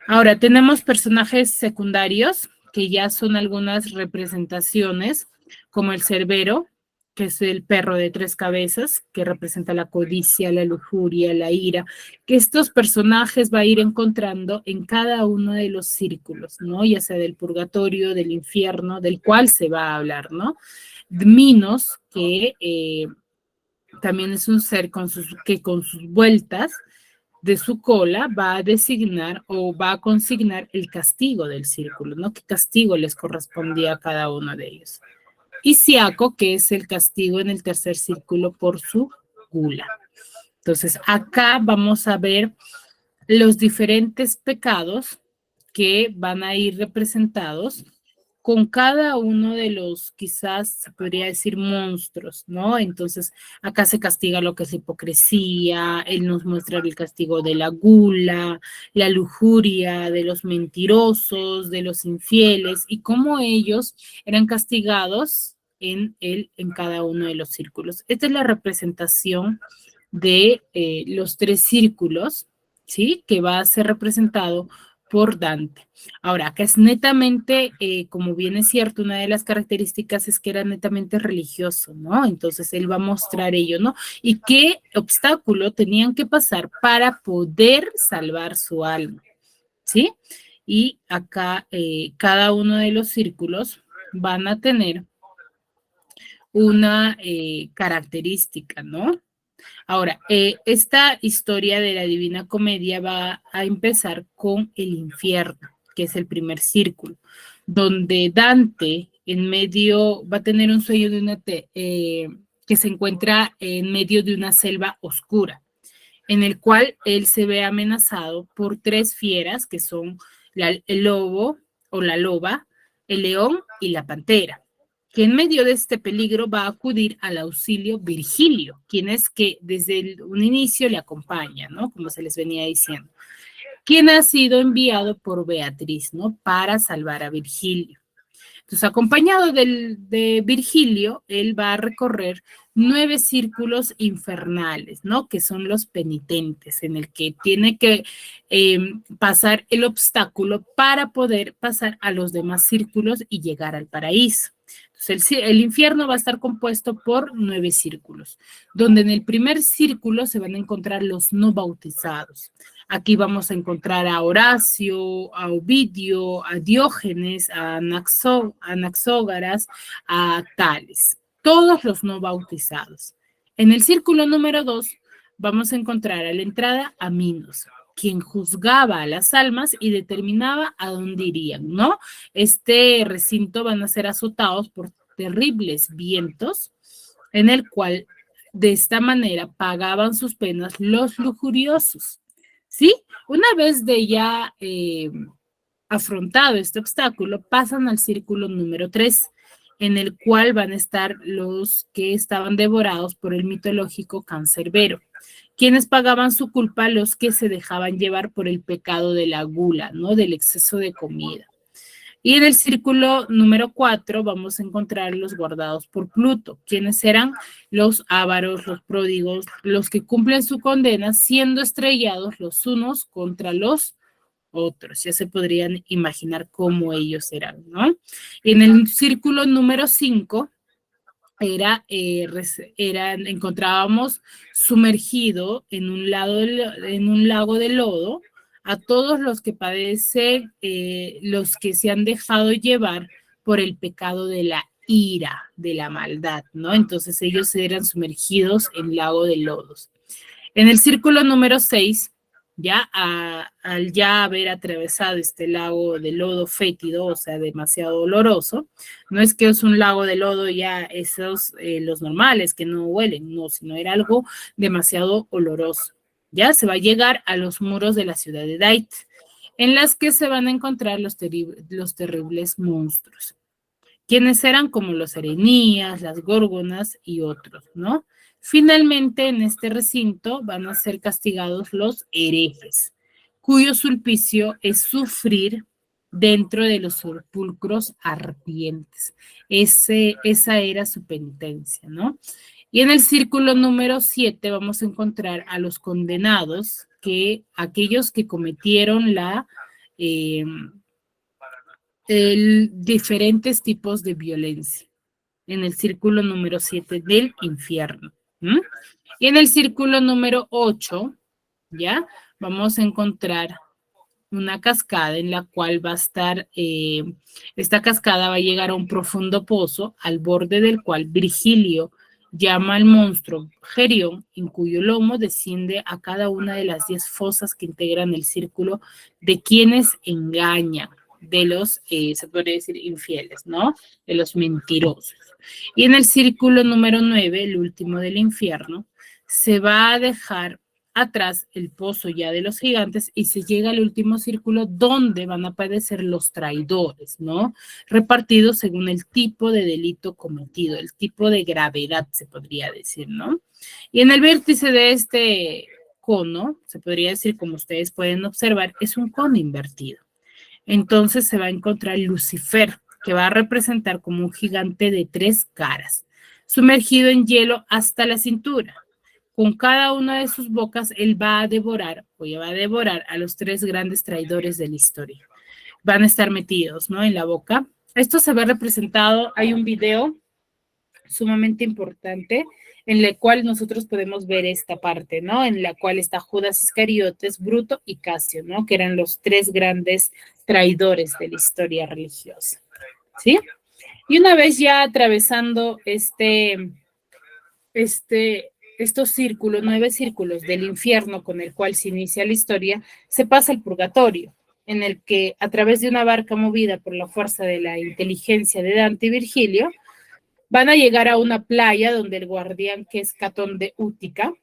Ahora, tenemos personajes secundarios, que ya son algunas representaciones, como el Cerbero, que es el perro de 3 cabezas, que representa la codicia, la lujuria, la ira, que estos personajes va a ir encontrando en cada uno de los círculos, ¿no? Ya sea del purgatorio, del infierno, del cual se va a hablar, ¿no? Minos, que también es un ser que con sus vueltas de su cola va a designar o va a consignar el castigo del círculo, ¿no? ¿Qué castigo les correspondía a cada uno de ellos? Y Siaco, que es el castigo en el tercer círculo por su gula. Entonces, acá vamos a ver los diferentes pecados que van a ir representados con cada uno de los, quizás se podría decir, monstruos, ¿no? Entonces, acá se castiga lo que es hipocresía, él nos muestra el castigo de la gula, la lujuria, de los mentirosos, de los infieles, y cómo ellos eran castigados en cada uno de los círculos. Esta es la representación de los 3 círculos, ¿sí? Que va a ser representado por Dante. Ahora, acá es netamente, como bien es cierto, una de las características es que era netamente religioso, ¿no? Entonces, él va a mostrar ello, ¿no? Y qué obstáculo tenían que pasar para poder salvar su alma, ¿sí? Y acá cada uno de los círculos van a tener una característica, ¿no? Ahora, esta historia de la Divina Comedia va a empezar con el infierno, que es el primer círculo, donde Dante en medio va a tener un sueño que se encuentra en medio de una selva oscura, en el cual él se ve amenazado por 3 fieras, que son el lobo o la loba, el león y la pantera, que en medio de este peligro va a acudir al auxilio Virgilio, quien es que desde un inicio le acompaña, ¿no? Como se les venía diciendo, quien ha sido enviado por Beatriz, ¿no? Para salvar a Virgilio. Entonces, acompañado de Virgilio, él va a recorrer 9 círculos infernales, ¿no? Que son los penitentes, en el que tiene que pasar el obstáculo para poder pasar a los demás círculos y llegar al paraíso. Entonces, el infierno va a estar compuesto por 9 círculos, donde en el primer círculo se van a encontrar los no bautizados. Aquí vamos a encontrar a Horacio, a Ovidio, a Diógenes, a Anaxágoras, a Tales, todos los no bautizados. En el círculo número 2 vamos a encontrar a la entrada a Minos, quien juzgaba a las almas y determinaba a dónde irían, ¿no? Este recinto van a ser azotados por terribles vientos, en el cual de esta manera pagaban sus penas los lujuriosos, ¿sí? Una vez de ya afrontado este obstáculo, pasan al círculo número 3, en el cual van a estar los que estaban devorados por el mitológico cancerbero, quienes pagaban su culpa, los que se dejaban llevar por el pecado de la gula, ¿no? Del exceso de comida. Y en el círculo número 4 vamos a encontrar los guardados por Pluto, quienes eran los ávaros, los pródigos, los que cumplen su condena, siendo estrellados los unos contra los otros. Ya se podrían imaginar cómo ellos eran, ¿no? En el círculo número 5 encontrábamos sumergido en un lago de lodo a todos los que padecen, los que se han dejado llevar por el pecado de la ira, de la maldad, ¿no? Entonces ellos eran sumergidos en lago de lodos. En el círculo número 6, al ya haber atravesado este lago de lodo fétido, o sea, demasiado oloroso, no es que es un lago de lodo ya esos, los normales, que no huelen, no, sino era algo demasiado oloroso. Ya se va a llegar a los muros de la ciudad de Dait, en las que se van a encontrar los terribles monstruos, quienes eran como los Erenías, las Górgonas y otros, ¿no? Finalmente, en este recinto van a ser castigados los herejes, cuyo sulpicio es sufrir dentro de los sepulcros ardientes. Esa era su penitencia, ¿no? Y en el círculo número 7 vamos a encontrar a los condenados, aquellos que cometieron diferentes tipos de violencia, en el círculo número 7 del infierno. Y en el círculo número 8, ¿ya? Vamos a encontrar una cascada en la cual va a estar, esta cascada va a llegar a un profundo pozo, al borde del cual Virgilio llama al monstruo Gerión, en cuyo lomo desciende a cada una de las 10 fosas que integran el círculo de quienes engañan, de los, se podría decir, infieles, ¿no? De los mentirosos. Y en el círculo número 9, el último del infierno, se va a dejar atrás el pozo ya de los gigantes y se llega al último círculo donde van a padecer los traidores, ¿no? Repartidos según el tipo de delito cometido, el tipo de gravedad, se podría decir, ¿no? Y en el vértice de este cono, se podría decir, como ustedes pueden observar, es un cono invertido. Entonces se va a encontrar Lucifer, que va a representar como un gigante de 3 caras, sumergido en hielo hasta la cintura. Con cada una de sus bocas, él va a devorar a los 3 grandes traidores de la historia. Van a estar metidos, ¿no? En la boca. Esto se ve representado, hay un video sumamente importante en el cual nosotros podemos ver esta parte, ¿no? En la cual está Judas Iscariotes, Bruto y Casio, ¿no? Que eran los 3 grandes traidores de la historia religiosa, ¿sí? Y una vez ya atravesando estos círculos, 9 círculos del infierno con el cual se inicia la historia, se pasa al purgatorio, en el que a través de una barca movida por la fuerza de la inteligencia de Dante y Virgilio, van a llegar a una playa donde el guardián, que es Catón de Útica,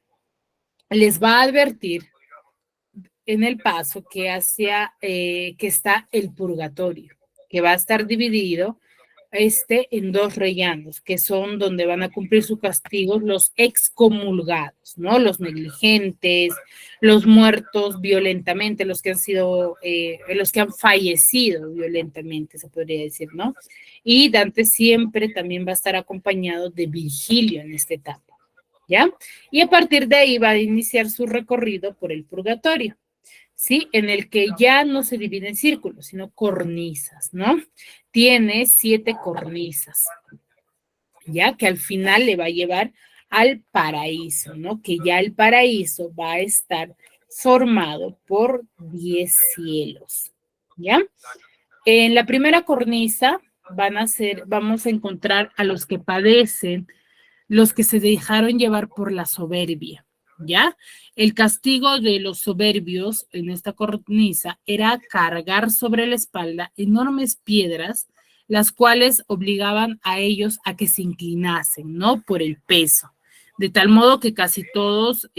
les va a advertir en el paso que está el purgatorio, que va a estar dividido en 2 rellanos, que son donde van a cumplir su castigo los excomulgados, ¿no? Los negligentes, los muertos violentamente, los que han fallecido violentamente, se podría decir, ¿no? Y Dante siempre también va a estar acompañado de Virgilio en esta etapa, ¿ya? Y a partir de ahí va a iniciar su recorrido por el purgatorio. ¿sí? En el que ya no se divide en círculos, sino cornisas, ¿no? Tiene 7 cornisas, ya que al final le va a llevar al paraíso, ¿no? Que ya el paraíso va a estar formado por 10 cielos, ¿ya? En la primera cornisa vamos a encontrar a los que padecen, los que se dejaron llevar por la soberbia, ¿ya? El castigo de los soberbios en esta cornisa era cargar sobre la espalda enormes piedras, las cuales obligaban a ellos a que se inclinasen, ¿no? Por el peso, de tal modo que casi todos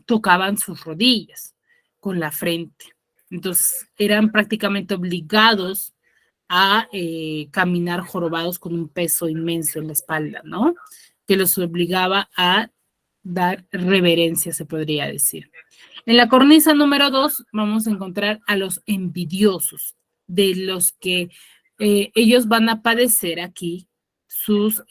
tocaban sus rodillas con la frente. Entonces, eran prácticamente obligados a caminar jorobados con un peso inmenso en la espalda, ¿no? Que los obligaba a dar reverencia, se podría decir. En la cornisa número 2 vamos a encontrar a los envidiosos, de los que ellos van a padecer aquí su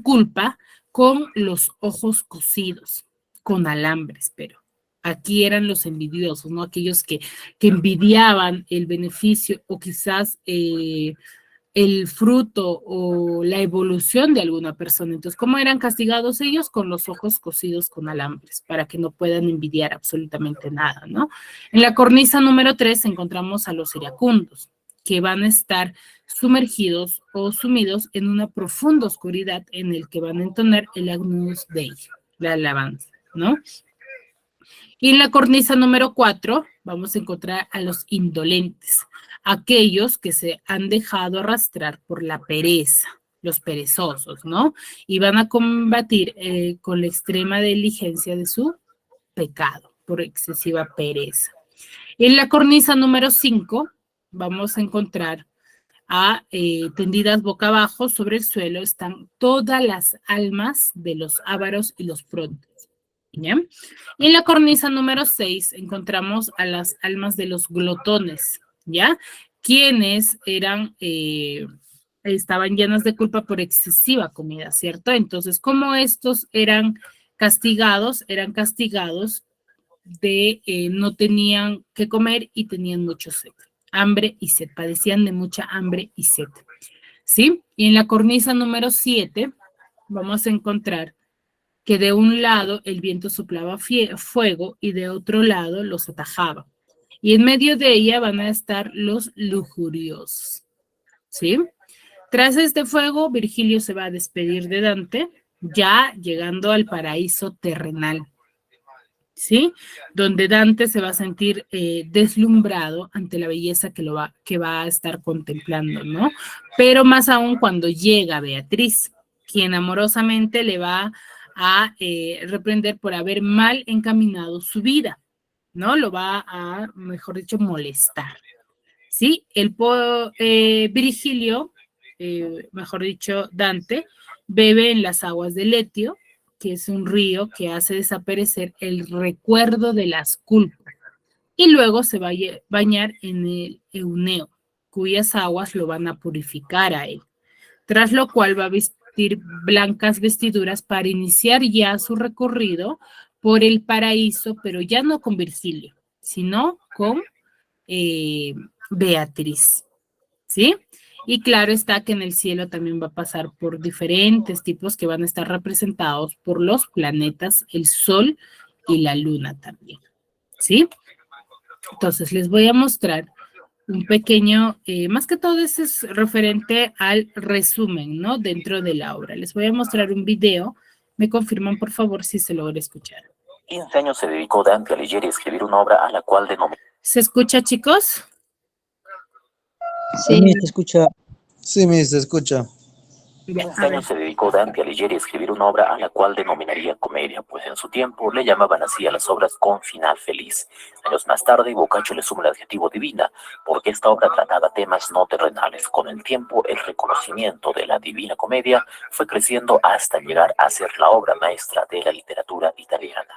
culpa con los ojos cosidos, con alambres, pero aquí eran los envidiosos, ¿no? Aquellos que envidiaban el beneficio o quizás el fruto o la evolución de alguna persona. Entonces, ¿cómo eran castigados ellos? Con los ojos cosidos con alambres, para que no puedan envidiar absolutamente nada, ¿no? En la cornisa número 3 encontramos a los iracundos, que van a estar sumergidos o sumidos en una profunda oscuridad en el que van a entonar el Agnus Dei, la alabanza, ¿no? Y en la cornisa número 4 vamos a encontrar a los indolentes, aquellos que se han dejado arrastrar por la pereza, los perezosos, ¿no? Y van a combatir con la extrema diligencia de su pecado por excesiva pereza. En la cornisa número 5 vamos a encontrar a tendidas boca abajo sobre el suelo están todas las almas de los ávaros y los pródigos. ¿Ya? Y en la cornisa número 6 encontramos a las almas de los glotones, ¿ya? Quienes estaban llenas de culpa por excesiva comida, ¿cierto? Entonces, como estos eran castigados de no tenían que comer y tenían mucho sed, hambre y sed, padecían de mucha hambre y sed, ¿sí? Y en la cornisa número 7 vamos a encontrar que de un lado el viento soplaba fuego y de otro lado los atajaba. Y en medio de ella van a estar los lujuriosos, ¿sí? Tras este fuego, Virgilio se va a despedir de Dante, ya llegando al paraíso terrenal, ¿sí? Donde Dante se va a sentir deslumbrado ante la belleza que va a estar contemplando, ¿no? Pero más aún cuando llega Beatriz, quien amorosamente le va a reprender por haber mal encaminado su vida, ¿no? Lo va a, mejor dicho, molestar, ¿sí? Virgilio, mejor dicho, Dante, bebe en las aguas del Etio, que es un río que hace desaparecer el recuerdo de las culpas, y luego se va a bañar en el Euneo, cuyas aguas lo van a purificar a él, tras lo cual va a vestir blancas vestiduras para iniciar ya su recorrido por el paraíso, pero ya no con Virgilio, sino con Beatriz, ¿sí? Y claro está que en el cielo también va a pasar por diferentes tipos que van a estar representados por los planetas, el Sol y la Luna también, ¿sí? Entonces les voy a mostrar un pequeño, más que todo eso es referente al resumen, ¿no? Dentro de la obra. Les voy a mostrar un video. Me confirman, por favor, si se logra escuchar. 15 años se dedicó Dante Alighieri a escribir una obra a la cual denominó. ¿Se escucha, chicos? Sí, se escucha. Sí, se escucha. 15 años se dedicó Dante Alighieri a escribir una obra a la cual denominaría comedia, pues en su tiempo le llamaban así a las obras con final feliz. Años más tarde, Boccaccio le suma el adjetivo divina, porque esta obra trataba temas no terrenales. Con el tiempo, el reconocimiento de la Divina Comedia fue creciendo hasta llegar a ser la obra maestra de la literatura italiana.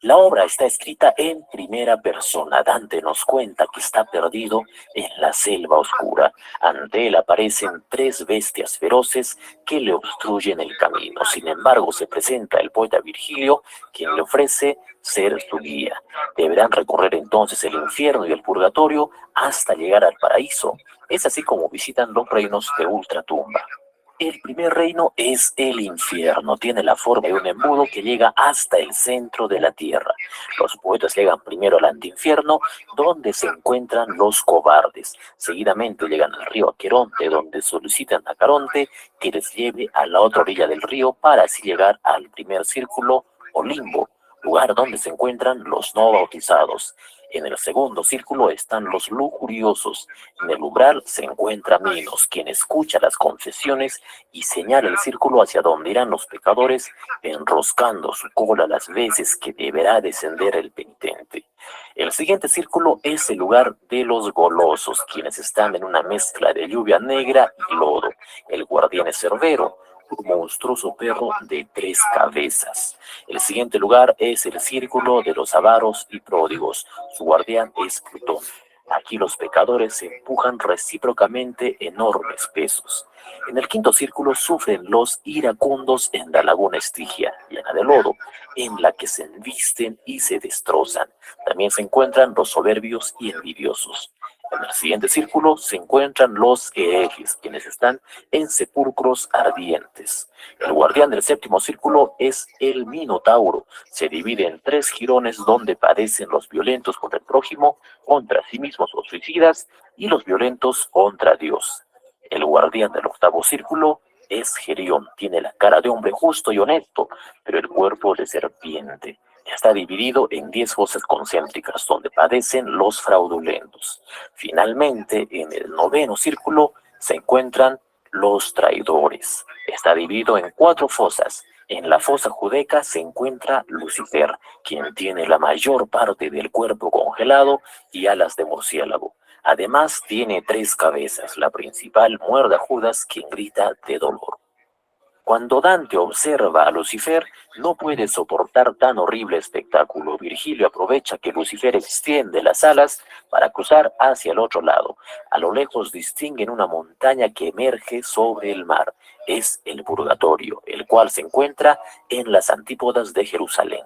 La obra está escrita en primera persona. Dante nos cuenta que está perdido en la selva oscura. Ante él aparecen 3 bestias feroces que le obstruyen el camino. Sin embargo, se presenta el poeta Virgilio, quien le ofrece ser su guía. Deberán recorrer entonces el infierno y el purgatorio hasta llegar al paraíso. Es así como visitan los reinos de ultratumba. El primer reino es el infierno. Tiene la forma de un embudo que llega hasta el centro de la tierra. Los poetas llegan primero al antiinfierno, donde se encuentran los cobardes. Seguidamente llegan al río Aqueronte, donde solicitan a Caronte que les lleve a la otra orilla del río para así llegar al primer círculo o limbo, lugar donde se encuentran los no bautizados. En el segundo círculo están los lujuriosos. En el umbral se encuentra Minos, quien escucha las confesiones y señala el círculo hacia donde irán los pecadores, enroscando su cola las veces que deberá descender el penitente. El siguiente círculo es el lugar de los golosos, quienes están en una mezcla de lluvia negra y lodo. El guardián es Cerbero, un monstruoso perro de 3 cabezas. El siguiente lugar es el círculo de los avaros y pródigos. Su guardián es Plutón. Aquí los pecadores se empujan recíprocamente enormes pesos. En el quinto círculo sufren los iracundos en la laguna Estigia, llena de lodo, en la que se embisten y se destrozan. También se encuentran los soberbios y envidiosos. En el siguiente círculo se encuentran los herejes, quienes están en sepulcros ardientes. El guardián del séptimo círculo es el Minotauro. Se divide en 3 jirones donde padecen los violentos contra el prójimo, contra sí mismos o suicidas, y los violentos contra Dios. El guardián del octavo círculo es Gerión. Tiene la cara de hombre justo y honesto, pero el cuerpo de serpiente. Está dividido en 10 fosas concéntricas donde padecen los fraudulentos. Finalmente, en el noveno círculo se encuentran los traidores. Está dividido en 4 fosas. En la fosa judeca se encuentra Lucifer, quien tiene la mayor parte del cuerpo congelado y alas de murciélago. Además, tiene 3 cabezas. La principal muerde a Judas, quien grita de dolor. Cuando Dante observa a Lucifer, no puede soportar tan horrible espectáculo. Virgilio aprovecha que Lucifer extiende las alas para cruzar hacia el otro lado. A lo lejos distinguen una montaña que emerge sobre el mar. Es el purgatorio, el cual se encuentra en las antípodas de Jerusalén.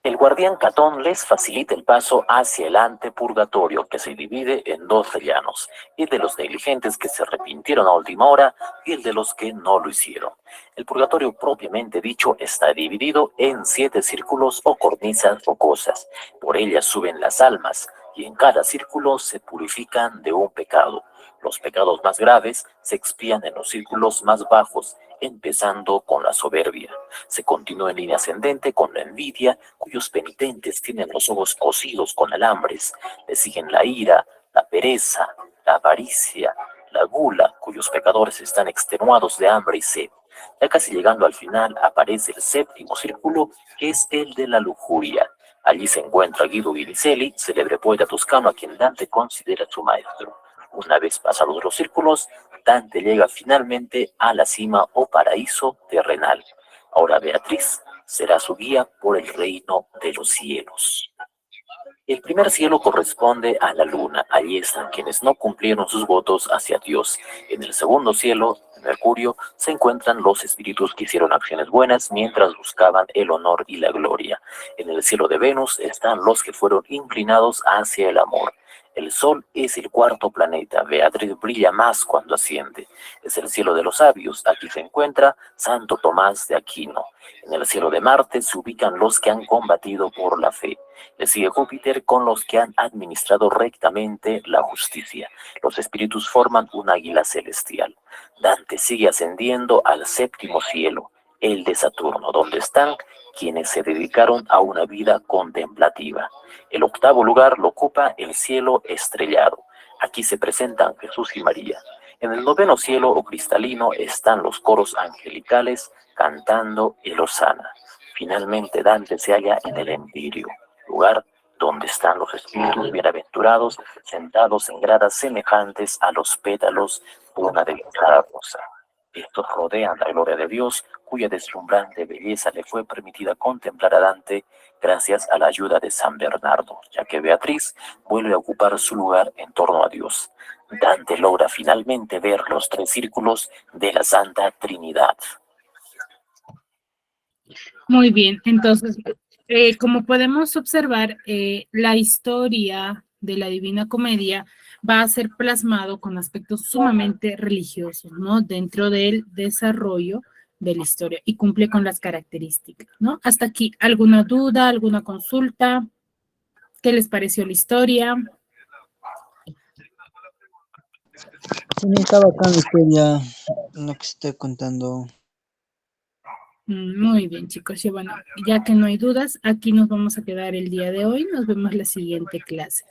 El guardián Catón les facilita el paso hacia el antepurgatorio, que se divide en 2 llanos, el de los negligentes que se arrepintieron a última hora y el de los que no lo hicieron. El purgatorio propiamente dicho está dividido en 7 círculos o cornisas rocosas. Por ellas suben las almas y en cada círculo se purifican de un pecado. Los pecados más graves se expían en los círculos más bajos, empezando con la soberbia. Se continúa en línea ascendente con la envidia, cuyos penitentes tienen los ojos cosidos con alambres. Le siguen la ira, la pereza, la avaricia, la gula, cuyos pecadores están extenuados de hambre y sed. Ya casi llegando al final aparece el séptimo círculo, que es el de la lujuria. Allí se encuentra Guido Vinicelli, célebre poeta toscano a quien Dante considera su maestro. Una vez pasados los círculos, Dante llega finalmente a la cima o paraíso terrenal. Ahora Beatriz será su guía por el reino de los cielos. El primer cielo corresponde a la luna. Allí están quienes no cumplieron sus votos hacia Dios. En el segundo cielo, Mercurio, se encuentran los espíritus que hicieron acciones buenas mientras buscaban el honor y la gloria. En el cielo de Venus están los que fueron inclinados hacia el amor. El Sol es el cuarto planeta. Beatriz brilla más cuando asciende. Es el cielo de los sabios. Aquí se encuentra Santo Tomás de Aquino. En el cielo de Marte se ubican los que han combatido por la fe. Le sigue Júpiter con los que han administrado rectamente la justicia. Los espíritus forman un águila celestial. Dante sigue ascendiendo al séptimo cielo, el de Saturno, donde están quienes se dedicaron a una vida contemplativa. El octavo lugar lo ocupa el cielo estrellado. Aquí se presentan Jesús y María. En el noveno cielo o cristalino están los coros angelicales cantando el Hosana. Finalmente Dante se halla en el Empíreo, lugar donde están los espíritus bienaventurados sentados en gradas semejantes a los pétalos de una delicada rosa. Estos rodean la gloria de Dios, cuya deslumbrante belleza le fue permitida contemplar a Dante gracias a la ayuda de San Bernardo, ya que Beatriz vuelve a ocupar su lugar en torno a Dios. Dante logra finalmente ver los 3 círculos de la Santa Trinidad. Muy bien, entonces, como podemos observar, la historia de la Divina Comedia va a ser plasmado con aspectos sumamente religiosos, ¿no? Dentro del desarrollo de la historia y cumple con las características, ¿no? Hasta aquí, ¿alguna duda, alguna consulta? ¿Qué les pareció la historia? Sí, está bacán la historia, lo que se está contando. Muy bien, chicos. Y bueno, ya que no hay dudas, aquí nos vamos a quedar el día de hoy. Nos vemos la siguiente clase.